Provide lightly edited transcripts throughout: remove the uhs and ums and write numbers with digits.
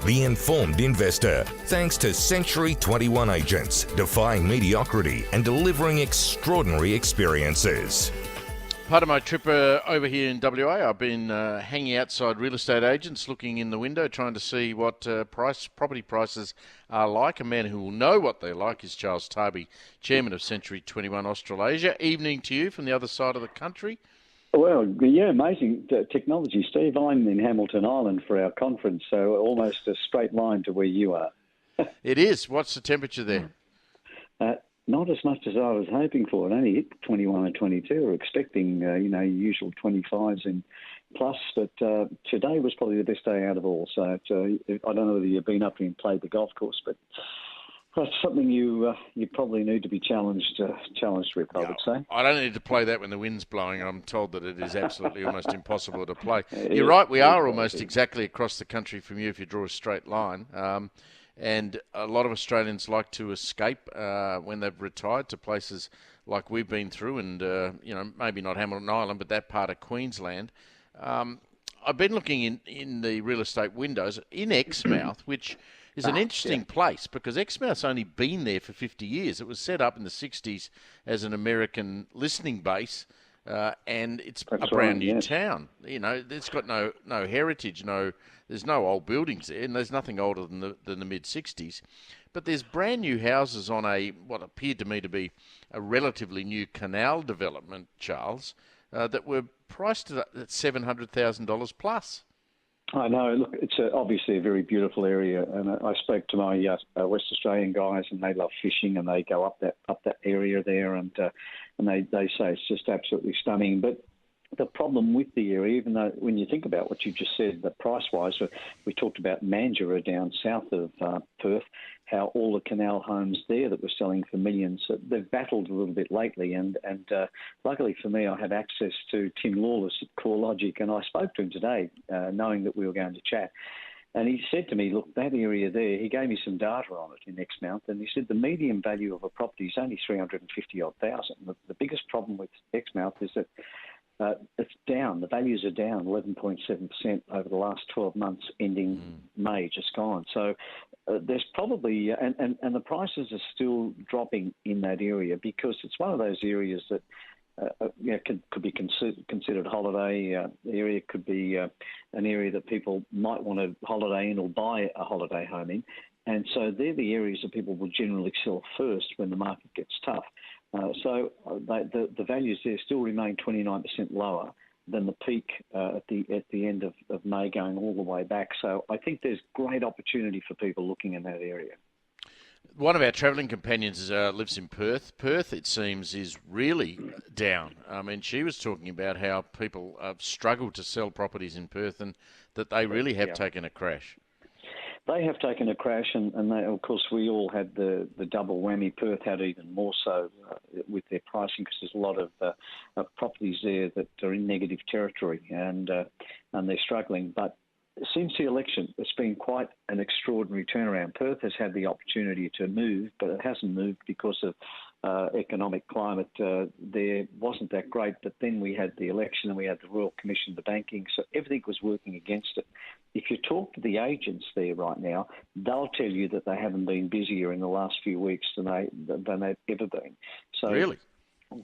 the informed investor. Thanks to Century 21 agents, defying mediocrity and delivering extraordinary experiences. Part of my trip over here in WA, I've been hanging outside real estate agents, looking in the window, trying to see what property prices are like. A man who will know what they're like is Charles Tarbey, Chairman of Century 21 Australasia. Evening to you from the other side of the country. Well, yeah, amazing technology, Steve. I'm in Hamilton Island for our conference, so almost a straight line to where you are. It is. What's the temperature there? Not as much as I was hoping for. It only hit 21 and 22. We're expecting, usual 25s and plus, but today was probably the best day out of all. So I don't know whether you've been up and played the golf course, but that's something you probably need to be challenged with, I would say. I don't need to play that when the wind's blowing. I'm told that it is absolutely almost impossible to play. You're right, we are almost exactly across the country from you if you draw a straight line. And a lot of Australians like to escape when they've retired to places like we've been through and, maybe not Hamilton Island, but that part of Queensland. I've been looking in the real estate windows in Exmouth, which is an interesting place because Exmouth's only been there for 50 years. It was set up in the 60s as an American listening base. And it's a brand new town. It's got no heritage, there's no old buildings there, and there's nothing older than the mid-60s. But there's brand new houses on what appeared to me to be a relatively new canal development, Charles, that were priced at $700,000 plus. I know. Look, it's obviously a very beautiful area, and I spoke to my West Australian guys, and they love fishing, and they go up that area there, and they say it's just absolutely stunning. But the problem with the area, even though when you think about what you just said, the price-wise, we talked about Mandurah down south of Perth, how all the canal homes there that were selling for millions, they've battled a little bit lately. And luckily for me, I had access to Tim Lawless at CoreLogic, and I spoke to him today, knowing that we were going to chat. And he said to me, look, that area there, he gave me some data on it in Exmouth, and he said the median value of a property is only $350,000. The biggest problem with Exmouth is that it's down. The values are down 11.7% over the last 12 months, ending May, just gone. So there's probably, and the prices are still dropping in that area because it's one of those areas that could be considered holiday area, could be an area that people might want to holiday in or buy a holiday home in. And so they're the areas that people will generally sell first when the market gets tough. So the values there still remain 29% lower than the peak at the end of May, going all the way back. So I think there's great opportunity for people looking in that area. One of our travelling companions lives in Perth. Perth, it seems, is really down. I mean, she was talking about how people struggle to sell properties in Perth and that they really have taken a crash. They have taken a crash, and they, of course, we all had the double whammy. Perth had even more so with their pricing because there's a lot of properties there that are in negative territory, and they're struggling. But since the election, it's been quite an extraordinary turnaround. Perth has had the opportunity to move, but it hasn't moved because of economic climate there wasn't that great. But then we had the election and we had the Royal Commission, the banking, so everything was working against it. If you talk to the agents there right now, they'll tell you that they haven't been busier in the last few weeks than they've ever been. So really?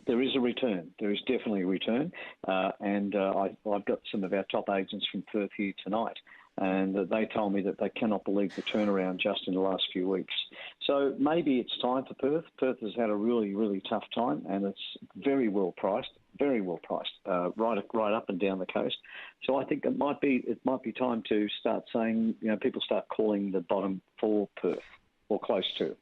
There is a return. There is definitely a return. And I've got some of our top agents from Perth here tonight, and they told me that they cannot believe the turnaround just in the last few weeks. So maybe it's time for Perth. Perth has had a really, really tough time, and it's very well priced, right up and down the coast. So I think it might be time to start saying, people start calling the bottom for Perth, or close to.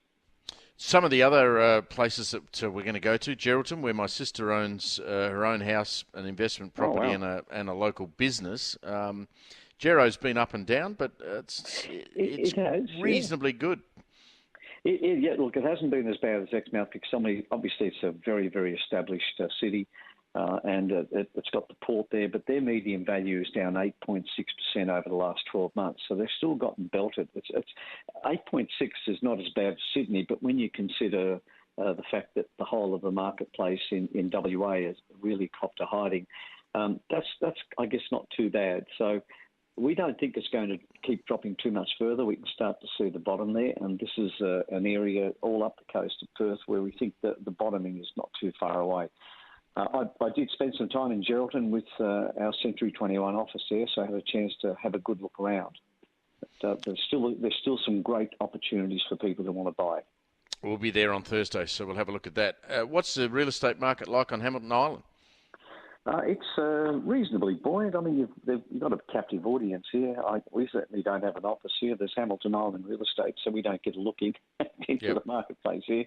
Some of the other places that we're going to go to, Geraldton, where my sister owns her own house, an investment property, and a local business. Gero's been up and down, but it's reasonably good. Look, it hasn't been as bad as Exmouth because obviously it's a very, very established city, and it's got the port there, but their median value is down 8.6% over the last 12 months. So they've still gotten belted. It's 8.6 is not as bad as Sydney, but when you consider the fact that the whole of the marketplace in WA has really copped a hiding, that's I guess not too bad. So we don't think it's going to keep dropping too much further. We can start to see the bottom there, and this is an area all up the coast of Perth where we think that the bottoming is not too far away. I did spend some time in Geraldton with our Century 21 office there, so I had a chance to have a good look around. But, there's still some great opportunities for people who want to buy. We'll be there on Thursday, so we'll have a look at that. What's the real estate market like on Hamilton Island? It's reasonably buoyant. I mean, you've got a captive audience here. We certainly don't have an office here. There's Hamilton Island Real Estate, so we don't get a look into the marketplace here.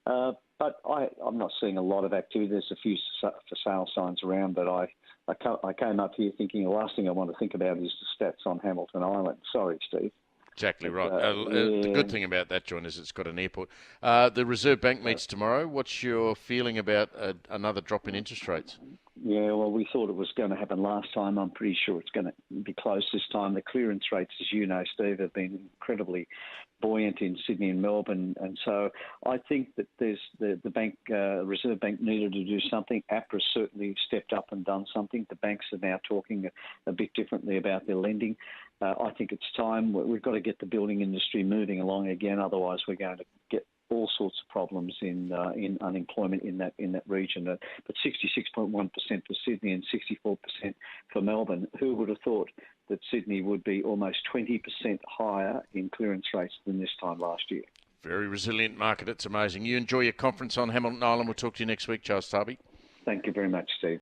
But I'm not seeing a lot of activity. There's a few for sale signs around, but I came up here thinking the last thing I want to think about is the stats on Hamilton Island. Sorry, Steve. Exactly right. The good thing about that, John, is it's got an airport. The Reserve Bank meets tomorrow. What's your feeling about another drop in interest rates? Yeah, well, we thought it was going to happen last time. I'm pretty sure it's going to be close this time. The clearance rates, as you know, Steve, have been incredibly buoyant in Sydney and Melbourne. And so I think that there's the bank, Reserve Bank needed to do something. APRA certainly stepped up and done something. The banks are now talking a bit differently about their lending. I think it's time. We've got to get the building industry moving along again. Otherwise, we're going to get all sorts of problems in unemployment in that region. But 66.1% for Sydney and 64% for Melbourne. Who would have thought that Sydney would be almost 20% higher in clearance rates than this time last year? Very resilient market. It's amazing. You enjoy your conference on Hamilton Island. We'll talk to you next week, Charles Tarbey. Thank you very much, Steve.